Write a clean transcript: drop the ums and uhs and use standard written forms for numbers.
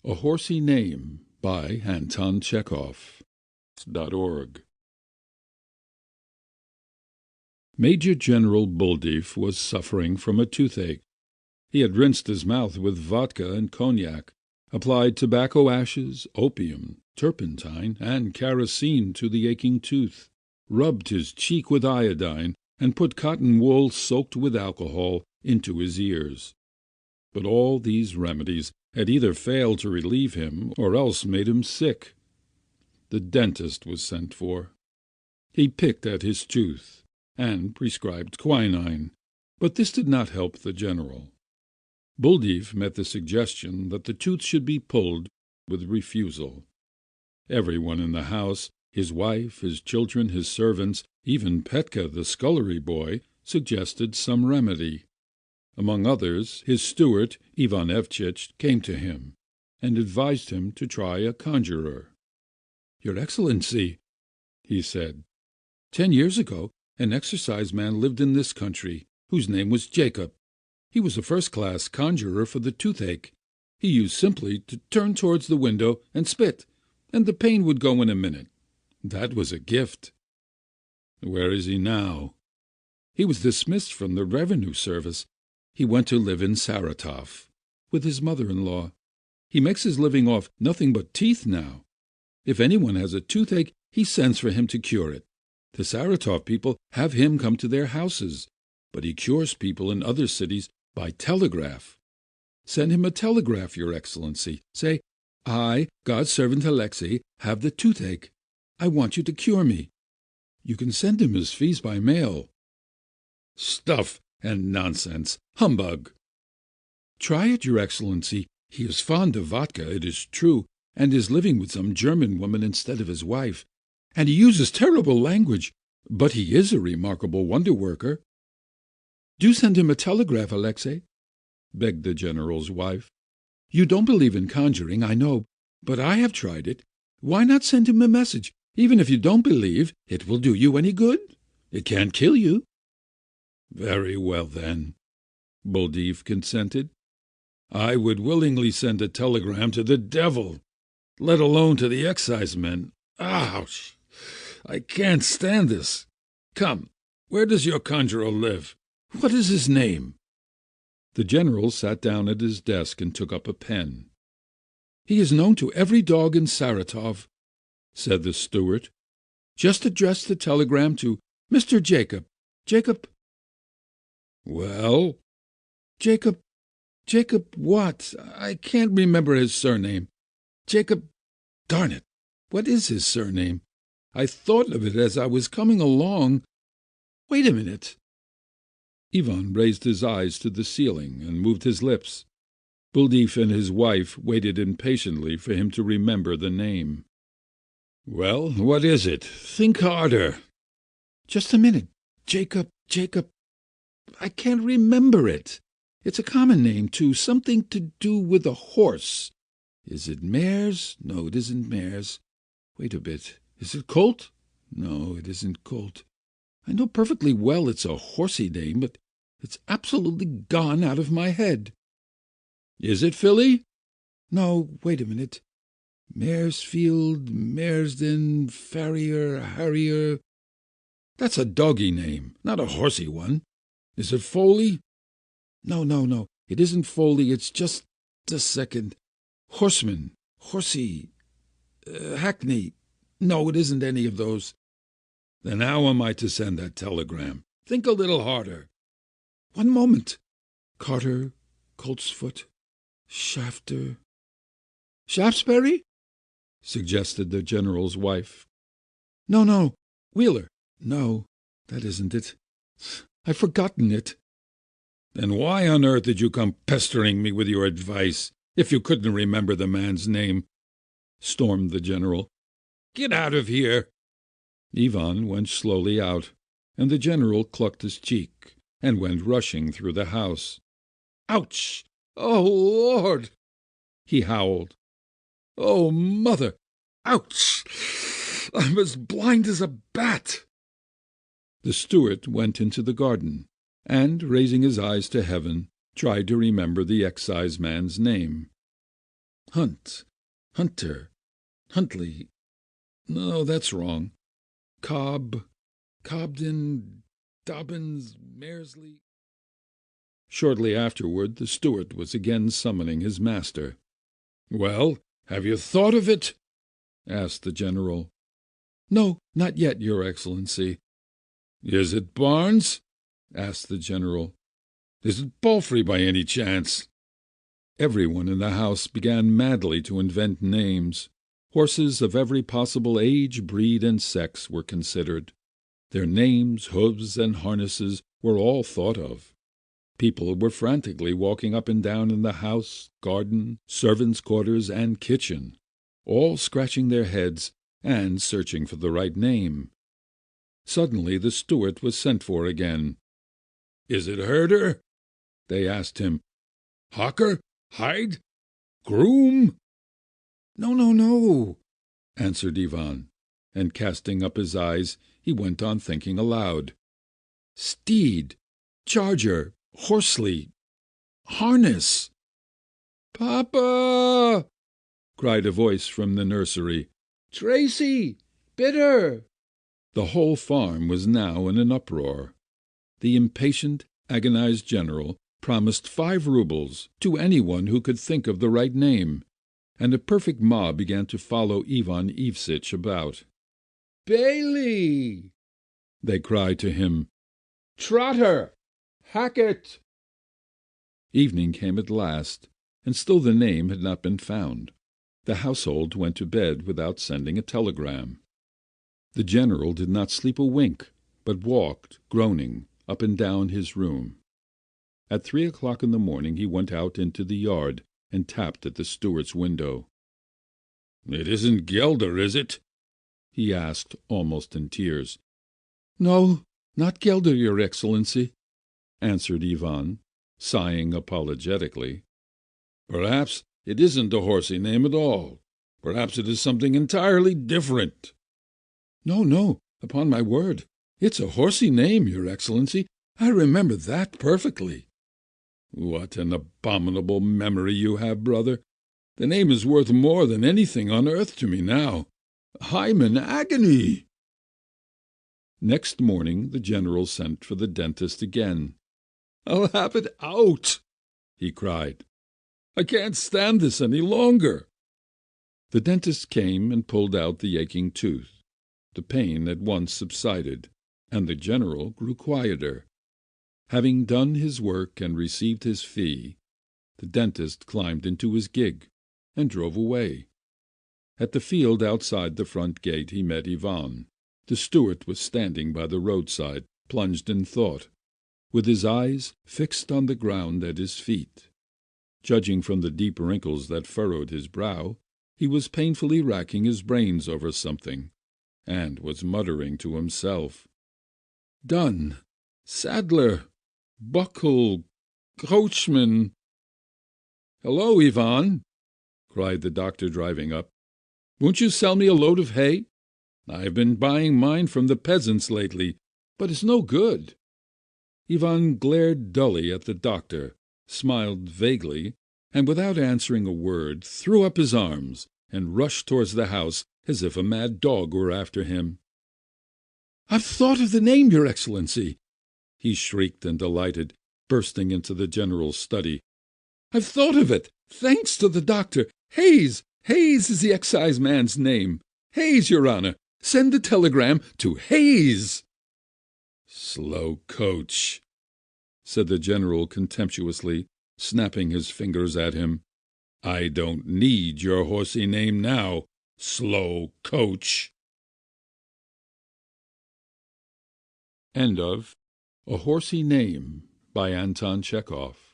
A Horsey Name by Anton Chekhov .org. Major General Buldeeff was suffering from a toothache. He had rinsed his mouth with vodka and cognac, applied tobacco ashes, opium, turpentine, and kerosene to the aching tooth, rubbed his cheek with iodine, and put cotton wool soaked with alcohol into his ears. But all these remedies had either failed to relieve him or else made him sick. The dentist was sent for. He picked at his tooth and prescribed quinine, but this did not help the general. Buldeeff met the suggestion that the tooth should be pulled with refusal. Everyone in the house, his wife, his children, his servants, even Petka the scullery boy, suggested some remedy. Among others, his steward, Ivan Evchitch, came to him and advised him to try a conjurer. "Your Excellency," he said, 10 years ago an exercise man lived in this country, whose name was Jacob. He was a first-class conjurer for the toothache. He used simply to turn towards the window and spit, and the pain would go in a minute. That was a gift." "Where is he now?" "He was dismissed from the revenue service. He went to live in Saratov with his mother-in-law. He makes his living off nothing but teeth now. If anyone has a toothache, he sends for him to cure it. The Saratov people have him come to their houses, but he cures people in other cities by telegraph. Send him a telegraph, Your Excellency. Say, 'I, God's servant Alexei, have the toothache. I want you to cure me.' You can send him his fees by mail." "Stuff and nonsense! Humbug!" "Try it, Your Excellency. He is fond of vodka, it is true, and is living with some German woman instead of his wife. And he uses terrible language, but he is a remarkable wonder-worker." "Do send him a telegraph, Alexei," begged the general's wife. "You don't believe in conjuring, I know, but I have tried it. Why not send him a message? Even if you don't believe, it will do you any good. It can't kill you." "Very well, then," Buldeeff consented. "I would willingly send a telegram to the devil, let alone to the excisemen. Ouch! I can't stand this. Come, where does your conjurer live? What is his name?" The general sat down at his desk and took up a pen. "He is known to every dog in Saratov," said the steward. "Just address the telegram to Mr. Jacob. Jacob—" "Well?" "Jacob what? I can't remember his surname. Darn it! What is his surname? I thought of it as I was coming along. Wait a minute." Ivan raised his eyes to the ceiling and moved his lips. Buldeeff and his wife waited impatiently for him to remember the name. "Well, what is it? Think harder." "Just a minute. Jacob. I can't remember it. It's a common name, too, something to do with a horse. Is it Mares? No, it isn't Mares. Wait a bit. Is it Colt? No, it isn't Colt. I know perfectly well it's a Horsey Name, but it's absolutely gone out of my head." "Is it Filly?" "No, wait a minute. Maresfield, Maresden, Farrier, Harrier. That's a doggy name, not a horsey one. Is it Foley?" No, it isn't Foley, it's just a second. Horseman, Horsey, Hackney. No, it isn't any of those." "Then how am I to send that telegram? Think a little harder." "One moment. Carter, Coltsfoot, Shafter." "Shaftesbury?" suggested the general's wife. No, Wheeler. No, that isn't it. I've forgotten it." "Then why on earth did you come pestering me with your advice, if you couldn't remember the man's name?" stormed the general. "Get out of here!" Ivan went slowly out, and the general clucked his cheek and went rushing through the house. "Ouch! Oh, Lord!" he howled. "Oh, Mother! Ouch! I'm as blind as a bat!" The steward went into the garden. and, raising his eyes to heaven, tried to remember the exciseman's name. Hunter, Huntley. No, that's wrong. Cobden, Dobbins, Maresley. Shortly afterward the steward was again summoning his master. "Well, have you thought of it?" asked the general. "No, not yet, Your Excellency." "Is it Barnes?" asked the general. "Is it Palfrey by any chance?" Everyone in the house began madly to invent names. Horses of every possible age, breed, and sex were considered. Their names, hoofs, and harnesses were all thought of. People were frantically walking up and down in the house, garden, servants' quarters, and kitchen, all scratching their heads and searching for the right name. Suddenly the steward was sent for again. "Is it Herder?" they asked him. "Hawker? Hyde? Groom?" No, answered Ivan, and casting up his eyes, he went on thinking aloud. "Steed, charger, Horsley, harness." "Papa!" cried a voice from the nursery. "Tracy! Bitter!" The whole farm was now in an uproar. The impatient, agonized general promised 5 roubles to anyone who could think of the right name, and a perfect mob began to follow Ivan Evsitch about. "Bailey!" they cried to him. "Trotter! Hackett!" Evening came at last, and still the name had not been found. The household went to bed without sending a telegram. The general did not sleep a wink, but walked, groaning, up and down his room. At 3 o'clock in the morning he went out into the yard and tapped at the steward's window. "It isn't Gelder, is it?" he asked, almost in tears. "No, not Gelder, Your Excellency," answered Ivan, sighing apologetically. "Perhaps it isn't a Horsey Name at all. Perhaps it is something entirely different." No, upon my word, it's a Horsey Name, Your Excellency. I remember that perfectly." "What an abominable memory you have, brother. The name is worth more than anything on earth to me now. I'm in agony." Next morning the general sent for the dentist again. "I'll have it out," he cried. "I can't stand this any longer." The dentist came and pulled out the aching tooth. The pain at once subsided, and the general grew quieter. Having done his work and received his fee, the dentist climbed into his gig and drove away. At the field outside the front gate he met Ivan. The steward was standing by the roadside, plunged in thought, with his eyes fixed on the ground at his feet. Judging from the deep wrinkles that furrowed his brow, he was painfully racking his brains over something, and was muttering to himself. "Dunn, saddler, buckle, coachman." "Hello, Ivan!" cried the doctor, driving up. "Won't you sell me a load of hay? I've been buying mine from the peasants lately, but it's no good." Ivan glared dully at the doctor, smiled vaguely, and without answering a word threw up his arms and rushed towards the house as if a mad dog were after him. "I've thought of the name, Your Excellency!" he shrieked and delighted, bursting into the general's study. "I've thought of it, thanks to the doctor. Hayes is the exciseman's name. Hayes, Your Honor. Send the telegram to Hayes." "Slow coach," said the general contemptuously, snapping his fingers at him. "I don't need your Horsey Name now, slow coach." End of A Horsey Name by Anton Chekhov.